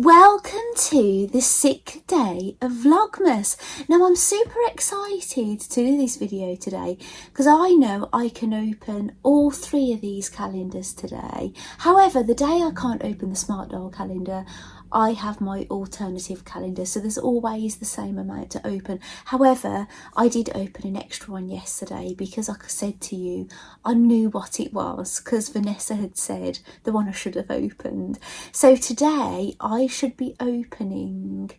Welcome to the 6th day of Vlogmas. Now I'm super excited to do this video today because I know I can open all 3 of these calendars today. However, the day I can't open the Smart Doll calendar, I have my alternative calendar, so there's always the same amount to open. However, I did open an extra one yesterday because, like I said to you, I knew what it was because Vanessa had said the one I should have opened. So today I should be opening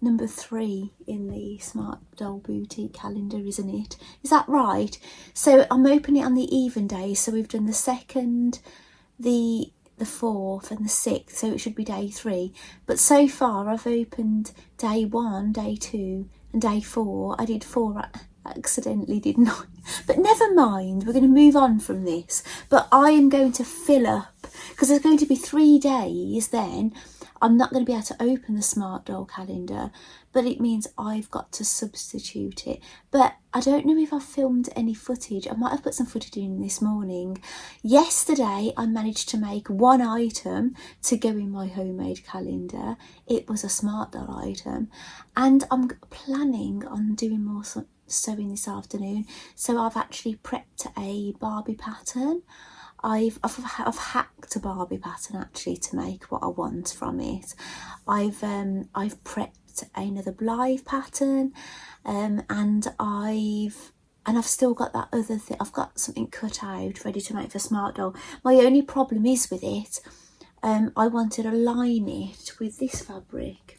number 3 in the Smart Doll Boutique calendar, isn't it? Is that right? So I'm opening it on the even day, so we've done the 2nd, the 4th and the 6th, so it should be day 3. But so far I've opened day 1, day 2 and day 4. I did 4 accidentally, didn't I? But never mind, we're going to move on from this. But I am going to fill up because there's going to be 3 days then. I'm not going to be able to open the Smart Doll calendar, but it means I've got to substitute it. But I don't know if I've filmed any footage. I might have put some footage in this morning. Yesterday I managed to make 1 item to go in my homemade calendar. It was a Smart Doll item, and I'm planning on doing more sewing this afternoon. So I've actually prepped a Barbie pattern. I've hacked a Barbie pattern actually to make what I want from it. I've prepped another Blythe pattern, and I've still got that other thing. I've got something cut out ready to make for Smart Doll. My only problem is with it, I wanted to line it with this fabric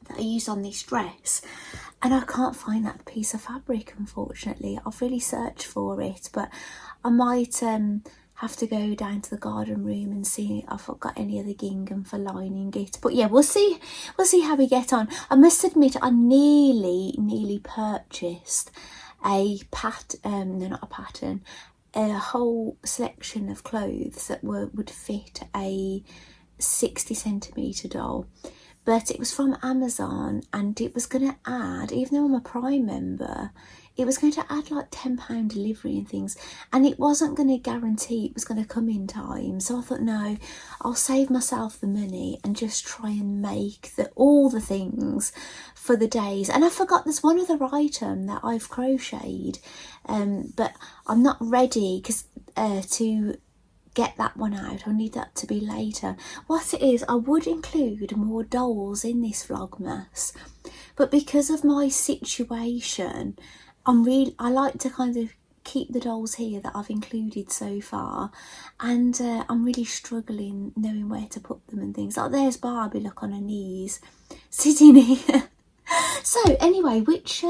that I use on this dress, and I can't find that piece of fabric, unfortunately. I've really searched for it, but I might have to go down to the garden room and see if I've got any other gingham for lining it. But yeah, we'll see how we get on. I must admit I nearly purchased a whole selection of clothes that would fit a 60cm doll. But it was from Amazon, and it was going to add, even though I'm a Prime member, it was going to add like £10 delivery and things, and it wasn't going to guarantee it was going to come in time. So I thought, no, I'll save myself the money and just try and make all the things for the days. And I forgot there's one other item that I've crocheted, but I'm not ready because to get that one out. I'll need that to be later. What it is, I would include more dolls in this Vlogmas, but because of my situation, I like to kind of keep the dolls here that I've included so far, and I'm really struggling knowing where to put them and things. Like there's Barbie, look, on her knees sitting here. So anyway, which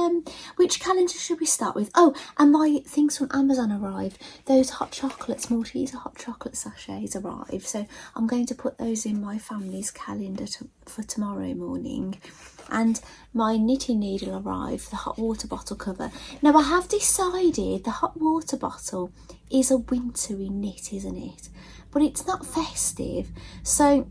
calendar should we start with? Oh, and my things from Amazon arrived. Those hot chocolates, Malteser hot chocolate sachets arrived. So I'm going to put those in my family's calendar for tomorrow morning. And my knitting needle arrived, the hot water bottle cover. Now I have decided the hot water bottle is a wintry knit, isn't it? But it's not festive, so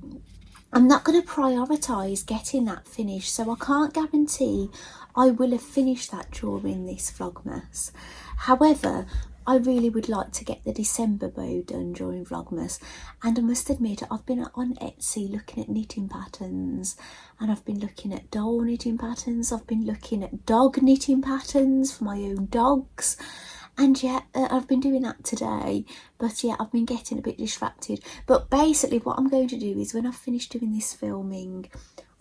I'm not going to prioritise getting that finished, so I can't guarantee I will have finished that during this Vlogmas. However, I really would like to get the December bow done during Vlogmas, and I must admit I've been on Etsy looking at knitting patterns, and I've been looking at doll knitting patterns, I've been looking at dog knitting patterns for my own dogs. And yeah, I've been doing that today, but yeah, I've been getting a bit distracted. But basically what I'm going to do is when I've finished doing this filming,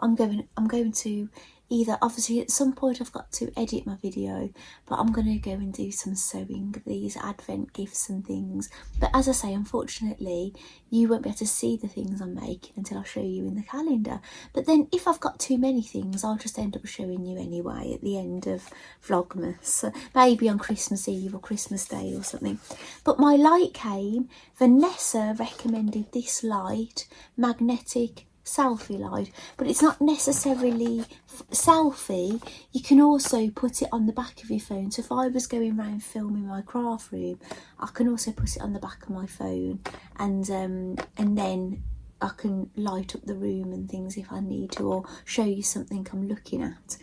I'm going to either, obviously at some point I've got to edit my video, but I'm going to go and do some sewing, these advent gifts and things. But as I say, unfortunately, you won't be able to see the things I'm making until I show you in the calendar. But then if I've got too many things, I'll just end up showing you anyway at the end of Vlogmas, maybe on Christmas Eve or Christmas Day or something. But my light came. Vanessa recommended this light, magnetic selfie light, but it's not necessarily selfie. You can also put it on the back of your phone. So if I was going around filming my craft room, I can also put it on the back of my phone, and then I can light up the room and things if I need to, or show you something I'm looking at.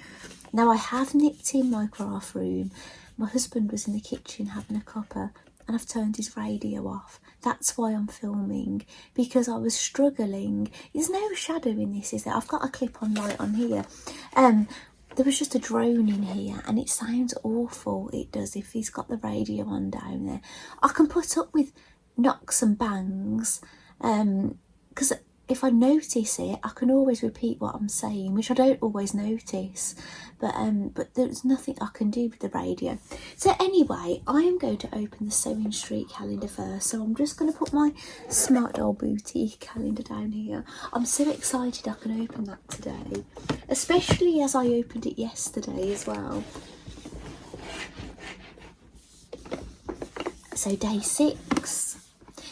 Now I have nipped in my craft room. My husband was in the kitchen having a cuppa and I've turned his radio off. That's why I'm filming, because I was struggling. There's no shadow in this, is there? I've got a clip-on light on here. There was just a drone in here, and it sounds awful, it does, if he's got the radio on down there. I can put up with knocks and bangs, because if I notice it, I can always repeat what I'm saying, which I don't always notice. But there's nothing I can do with the radio. So anyway, I am going to open the Sewing Street calendar first. So I'm just going to put my Smart Doll Boutique calendar down here. I'm so excited I can open that today, especially as I opened it yesterday as well. So day 6.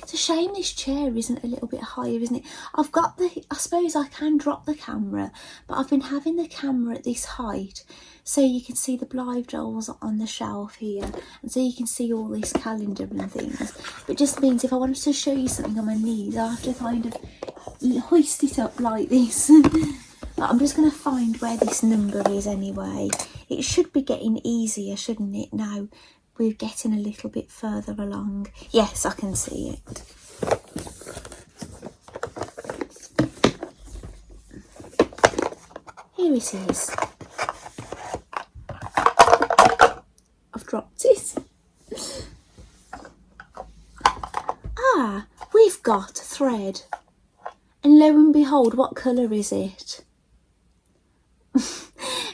It's a shame this chair isn't a little bit higher, isn't it? I've got the, I suppose I can drop the camera, but I've been having the camera at this height so you can see the Blythe dolls on the shelf here, and so you can see all this calendar and things. It just means if I wanted to show you something on my knees, I have to kind of hoist it up like this. But I'm just going to find where this number is anyway. It should be getting easier, shouldn't it, now we're getting a little bit further along. Yes, I can see it. Here it is. I've dropped it. Ah, we've got thread. And lo and behold, what colour is it?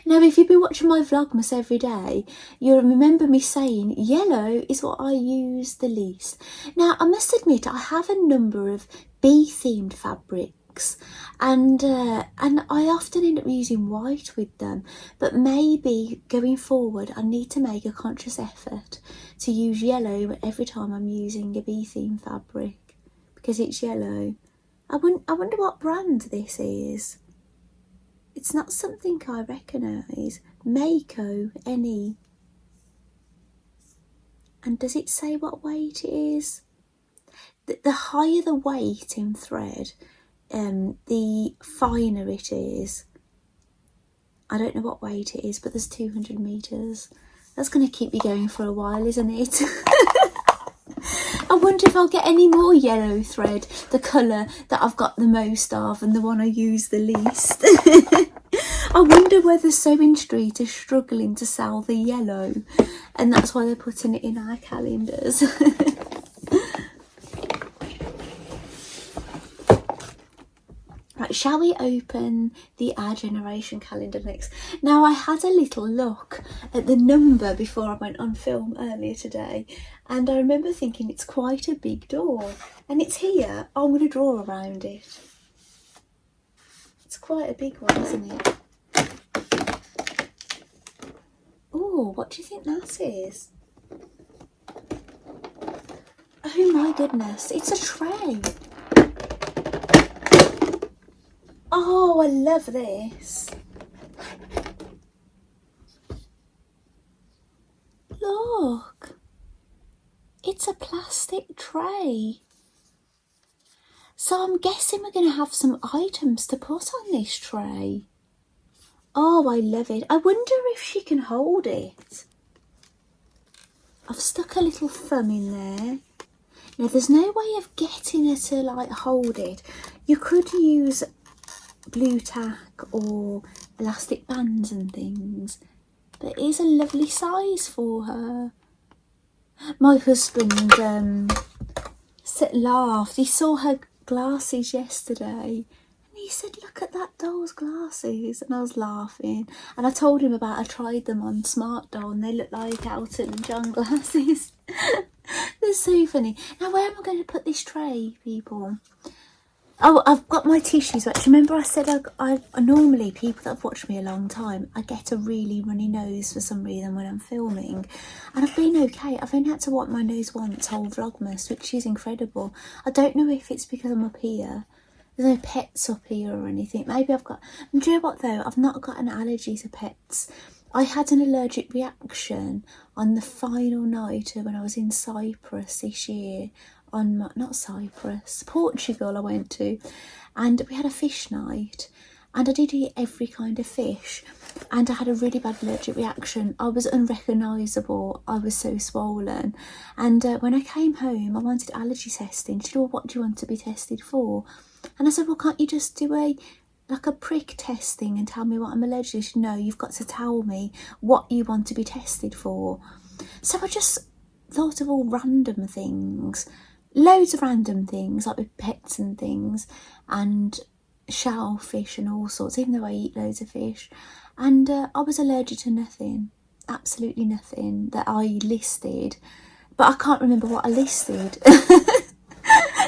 Now, if you've been watching my Vlogmas every day, you'll remember me saying yellow is what I use the least. Now, I must admit, I have a number of bee-themed fabrics, and I often end up using white with them. But maybe going forward, I need to make a conscious effort to use yellow every time I'm using a bee-themed fabric, because it's yellow. I wonder what brand this is. It's not something I recognise. Mako, any. And does it say what weight it is? The higher the weight in thread, the finer it is. I don't know what weight it is, but there's 200 metres. That's going to keep me going for a while, isn't it? I wonder if I'll get any more yellow thread, the colour that I've got the most of and the one I use the least. I wonder whether Sewing Street is struggling to sell the yellow, and that's why they're putting it in our calendars. Right, shall we open the Our Generation calendar next? Now, I had a little look at the number before I went on film earlier today, and I remember thinking it's quite a big door, and it's here. Oh, I'm going to draw around it. It's quite a big one, isn't it? Oh, what do you think that is? Oh my goodness, it's a tray. Oh, I love this. Look, it's a plastic tray. So I'm guessing we're going to have some items to put on this tray. Oh, I love it. I wonder if she can hold it. I've stuck a little thumb in there. Now, there's no way of getting her to, like, hold it. You could use blue tack or elastic bands and things, but it is a lovely size for her. My husband laughed. He saw her glasses yesterday and he said, "Look at that doll's glasses," and I was laughing, and I told him about I tried them on Smart Doll and they look like Elton John glasses. They're so funny. Now, where am I going to put this tray, people? Oh, I've got my tissues. But remember I said I normally, people that have watched me a long time, I get a really runny nose for some reason when I'm filming. And I've been okay. I've only had to wipe my nose once whole Vlogmas, which is incredible. I don't know if it's because I'm up here. There's no pets up here or anything. Maybe I've got... Do you know what though? I've not got an allergy to pets. I had an allergic reaction on the final night when I was in Cyprus this year. Not Cyprus, Portugal I went to, and we had a fish night, and I did eat every kind of fish, and I had a really bad allergic reaction. I was unrecognisable. I was so swollen. And when I came home, I wanted allergy testing. She said, well, what do you want to be tested for? And I said, well, can't you just do a prick testing and tell me what I'm allergic to? She said, no, you've got to tell me what you want to be tested for. So I just thought of all random things, loads of random things, like with pets and things, and shellfish and all sorts, even though I eat loads of fish. And I was allergic to nothing, absolutely nothing that I listed, but I can't remember what I listed.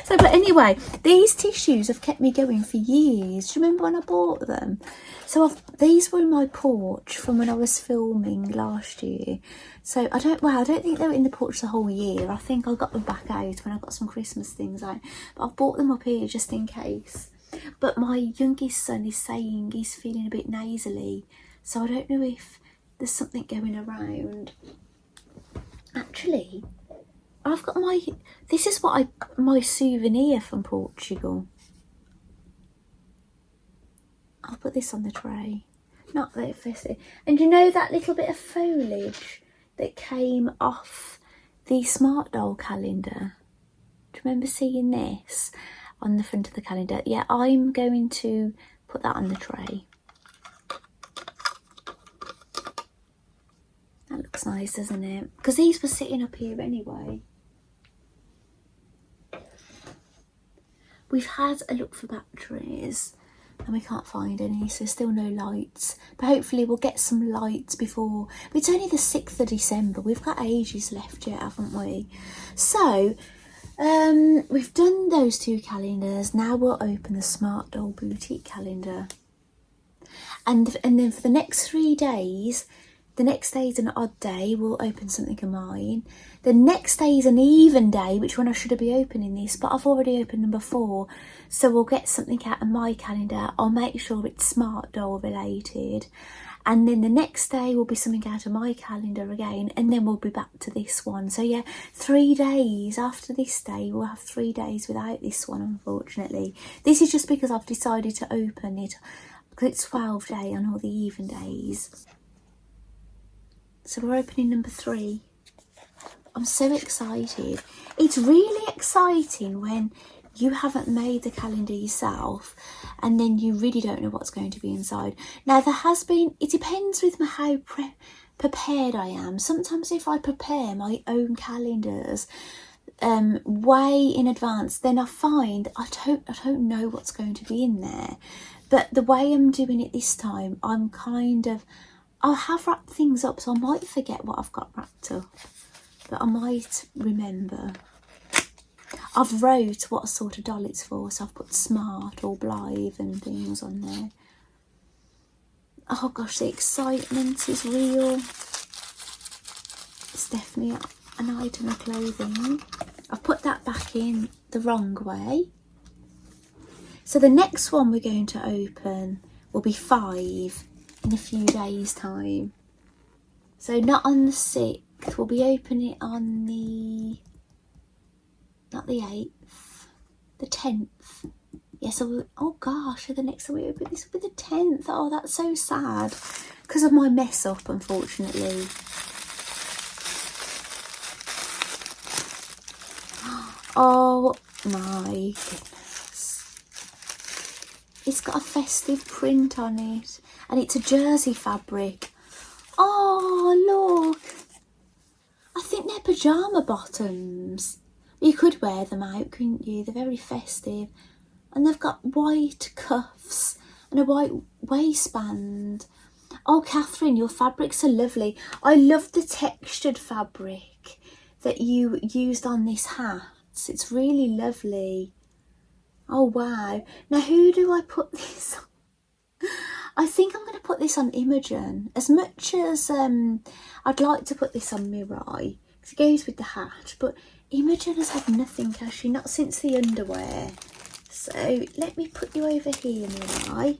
So, but anyway, these tissues have kept me going for years. Do you remember when I bought them? So these were in my porch from when I was filming last year. So I don't think they were in the porch the whole year. I think I got them back out when I got some Christmas things out. But I've bought them up here just in case. But my youngest son is saying he's feeling a bit nasally. So I don't know if there's something going around. Actually, I've got this is my souvenir from Portugal. I'll put this on the tray. Not that festive. And you know that little bit of foliage that came off the Smart Doll calendar? Do you remember seeing this on the front of the calendar? Yeah, I'm going to put that on the tray. That looks nice, doesn't it? Because these were sitting up here anyway. We've had a look for batteries and we can't find any, so still no lights. But hopefully we'll get some lights before. But it's only the 6th of December. We've got ages left yet, haven't we? So, we've done those 2 calendars. Now we'll open the Smart Doll Boutique calendar. And then for the next 3 days, the next day is an odd day, we'll open something of mine. The next day is an even day, which one I should be opening this, but I've already opened number 4. So we'll get something out of my calendar. I'll make sure it's Smart Doll related. And then the next day will be something out of my calendar again, and then we'll be back to this one. So yeah, 3 days after this day, we'll have 3 days without this one, unfortunately. This is just because I've decided to open it, because it's 12 day on all the even days. So we're opening number 3. I'm so excited. It's really exciting when you haven't made the calendar yourself and then you really don't know what's going to be inside. Now it depends with how prepared I am. Sometimes if I prepare my own calendars way in advance, then I find I don't know what's going to be in there. But the way I'm doing it this time, I have wrapped things up, so I might forget what I've got wrapped up, but I might remember. I've wrote what sort of doll it's for, so I've put smart or blithe and things on there. Oh gosh, the excitement is real. It's definitely an item of clothing. I've put that back in the wrong way. So the next one we're going to open will be 5. In a few days time. So not on the 6th, we'll be opening it on not the 8th, the 10th. Yes, oh gosh, so the next time we open this will be the 10th. Oh, that's so sad because of my mess up, unfortunately. Oh my goodness. It's got a festive print on it. And it's a jersey fabric. Oh, look. I think they're pyjama bottoms. You could wear them out, couldn't you? They're very festive. And they've got white cuffs and a white waistband. Oh, Catherine, your fabrics are lovely. I love the textured fabric that you used on this hat. It's really lovely. Oh, wow. Now, who do I put this on? I think I'm going to put this on Imogen. As much as I'd like to put this on Mirai, because it goes with the hat, but Imogen has had nothing, has she? Not since the underwear. So let me put you over here, Mirai.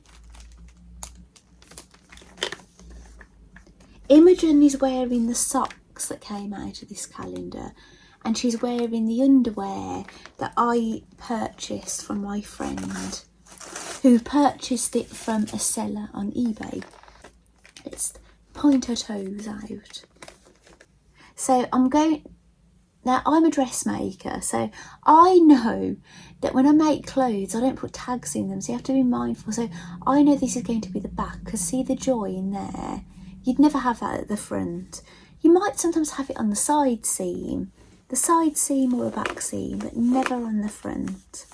Imogen is wearing the socks that came out of this calendar, and she's wearing the underwear that I purchased from my friend, who purchased it from a seller on eBay. Let's point her toes out. So now I'm a dressmaker, so I know that when I make clothes I don't put tags in them, so you have to be mindful. So I know this is going to be the back, because see the join there? You'd never have that at the front. You might sometimes have it on the side seam or the back seam, but never on the front.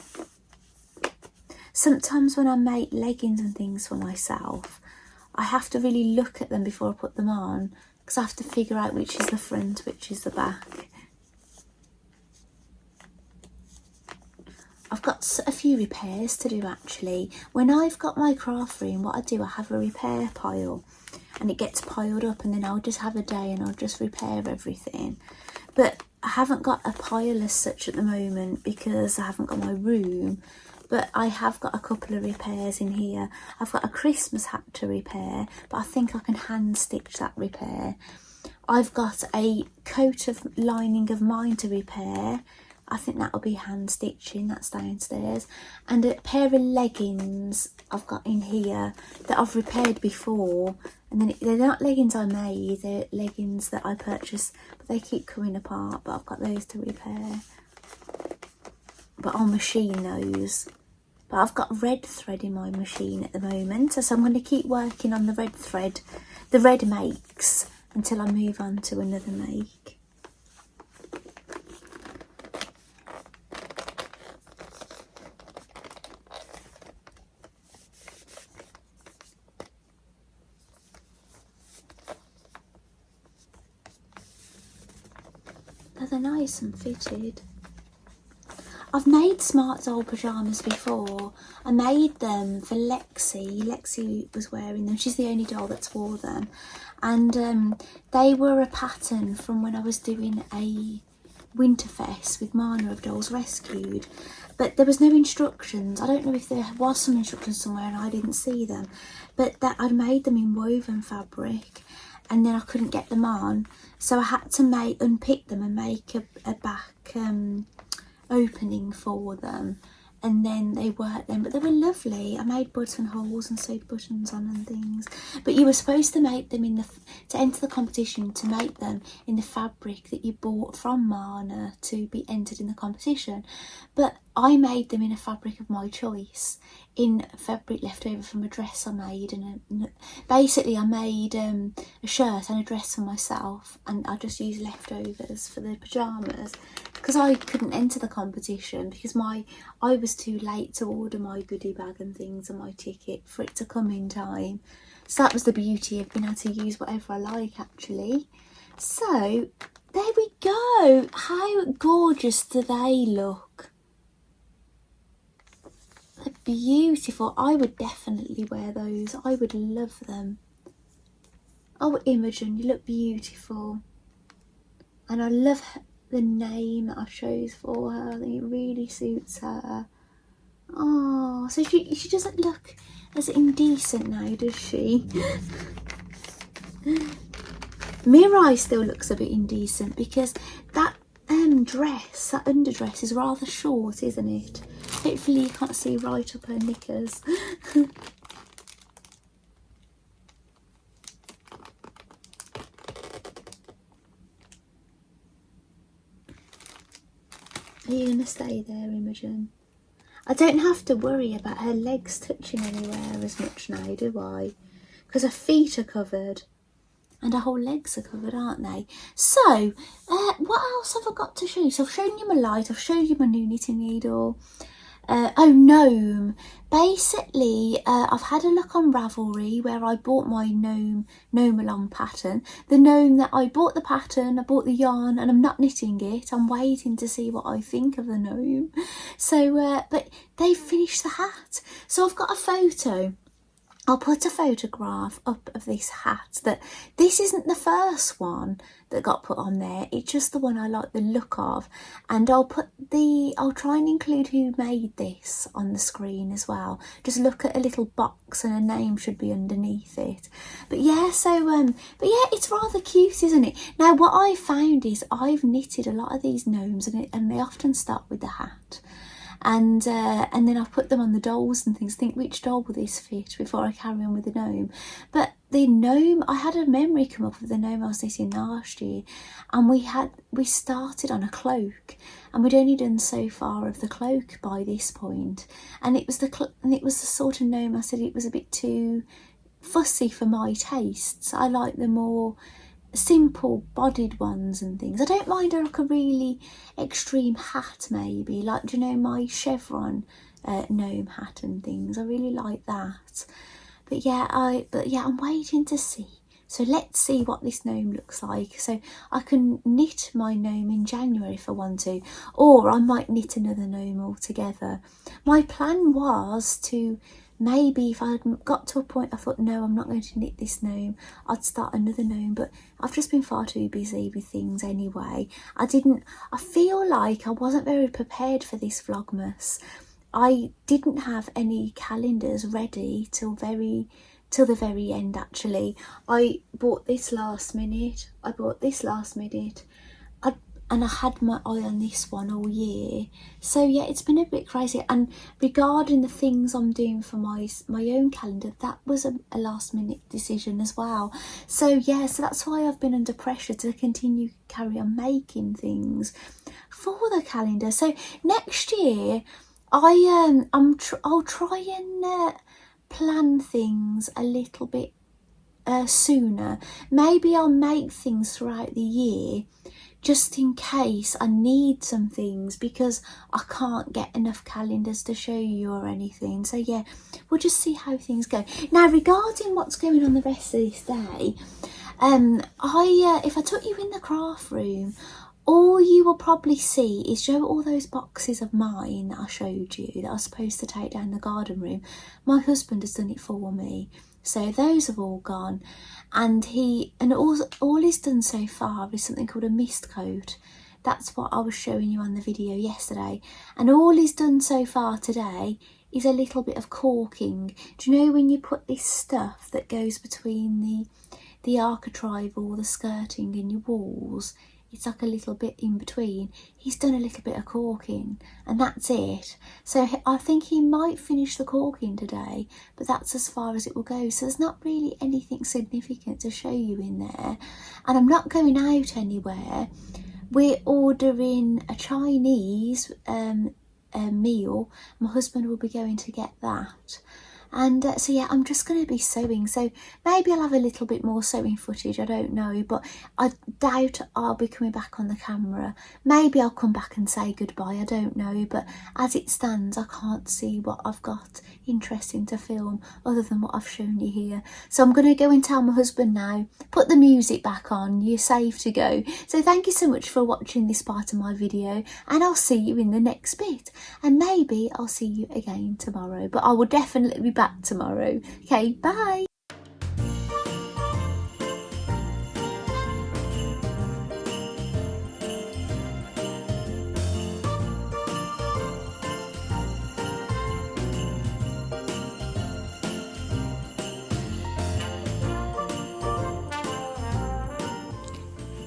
Sometimes when I make leggings and things for myself, I have to really look at them before I put them on, because I have to figure out which is the front, which is the back. I've got a few repairs to do actually. When I've got my craft room, what I do, I have a repair pile, and it gets piled up, and then I'll just have a day and I'll just repair everything. But I haven't got a pile as such at the moment because I haven't got my room. But I have got a couple of repairs in here. I've got a Christmas hat to repair, but I think I can hand stitch that repair. I've got a coat of lining of mine to repair. I think that'll be hand stitching, that's downstairs. And a pair of leggings I've got in here that I've repaired before. And then they're not leggings I made, they're leggings that I purchased, but they keep coming apart, but I've got those to repair. But I'll machine those. But I've got red thread in my machine at the moment, so I'm going to keep working on the red thread, the red makes, until I move on to another make. They're nice and fitted. I've made smart doll pyjamas before. I made them for Lexi. Lexi was wearing them. She's the only doll that's wore them. And they were a pattern from when I was doing a Winterfest with Mana of Dolls Rescued. But there was no instructions. I don't know if there was some instructions somewhere and I didn't see them. But that I'd made them in woven fabric, and then I couldn't get them on. So I had to unpick them and make a back opening for them, and then they worked them, but they were lovely. I made buttonholes and sewed buttons on and things. But you were supposed to make them to enter the competition, to make them in the fabric that you bought from Mana to be entered in the competition. But I made them in a fabric of my choice, in fabric left over from a dress I made, and basically I made a shirt and a dress for myself, and I just used leftovers for the pyjamas because I couldn't enter the competition because I was too late to order my goodie bag and things and my ticket for it to come in time. So that was the beauty of being able to use whatever I like actually. So there we go. How gorgeous do they look? They're beautiful. I would definitely wear those. I would love them. Oh, Imogen, you look beautiful. And I love the name that I chose for her. I think it really suits her. Oh, so she doesn't look as indecent now, does she? Mirai still looks a bit indecent because that dress, that underdress is rather short, isn't it? Hopefully you can't see right up her knickers. Are you going to stay there, Imogen? I don't have to worry about her legs touching anywhere as much now, do I? Because her feet are covered. And her whole legs are covered, aren't they? So, what else have I got to show you? So I've shown you my light, I've shown you my new knitting needle. Oh, Gnome. Basically, I've had a look on Ravelry where I bought my Gnome along pattern. The Gnome that I bought the pattern, I bought the yarn, and I'm not knitting it. I'm waiting to see what I think of the Gnome. So, but they finished the hat. So I've got a photo. I'll put a photograph up of this hat. This isn't the first one that got put on there. It's just the one I like the look of. And I'll try and include who made this on the screen as well. Just look at a little box and a name should be underneath it. But yeah, but yeah, it's rather cute, isn't it? Now, what I found is I've knitted a lot of these gnomes and they often start with the hat. and then I put them on the dolls and things, think which doll will this fit before I carry on with the gnome. But the gnome, I had a memory come up of the gnome I was knitting last year, and we started on a cloak, and we'd only done so far of the cloak by this point, and it was the sort of gnome I said it was a bit too fussy for my tastes. I like the more simple bodied ones and things. I don't mind like a really extreme hat, maybe like, do you know, my chevron gnome hat and things. I really like that. But yeah, I'm waiting to see. So let's see what this gnome looks like. So I can knit my gnome in January if I want to, or I might knit another gnome altogether. My plan was to, maybe if I had got to a point I thought, no, I'm not going to knit this gnome, I'd start another gnome, but I've just been far too busy with things anyway. I feel like I wasn't very prepared for this Vlogmas. I didn't have any calendars ready till the very end actually. I bought this last minute, and I had my eye on this one all year. So yeah, it's been a bit crazy. And regarding the things I'm doing for my own calendar, that was a last minute decision as well. So yeah, so that's why I've been under pressure to carry on making things for the calendar. So next year, I'll try and plan things a little bit sooner. Maybe I'll make things throughout the year just in case I need some things, because I can't get enough calendars to show you or anything. So yeah, we'll just see how things go. Now regarding what's going on the rest of this day, if I took you in the craft room, all you will probably see is, show all those boxes of mine that I showed you that I was supposed to take down the garden room. My husband has done it for me, so those have all gone, and all he's done so far is something called a mist coat. That's what I was showing you on the video yesterday, and all he's done so far today is a little bit of caulking. Do you know when you put this stuff that goes between the architrave or the skirting in your walls? It's like a little bit in between. He's done a little bit of caulking, and that's it. So I think he might finish the caulking today, but that's as far as it will go. So there's not really anything significant to show you in there. And I'm not going out anywhere. We're ordering a Chinese meal. My husband will be going to get that. And so yeah, I'm just going to be sewing, so maybe I'll have a little bit more sewing footage, I don't know, but I doubt I'll be coming back on the camera. Maybe I'll come back and say goodbye, I don't know, but as it stands I can't see what I've got interesting to film other than what I've shown you here. So I'm going to go and tell my husband now, put the music back on, you're safe to go. So thank you so much for watching this part of my video, and I'll see you in the next bit, and maybe I'll see you again tomorrow, but I will definitely be back tomorrow. Okay, bye.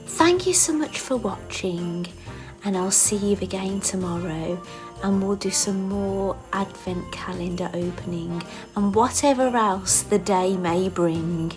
Thank you so much for watching, and I'll see you again tomorrow, and we'll do some more advent calendar opening and whatever else the day may bring.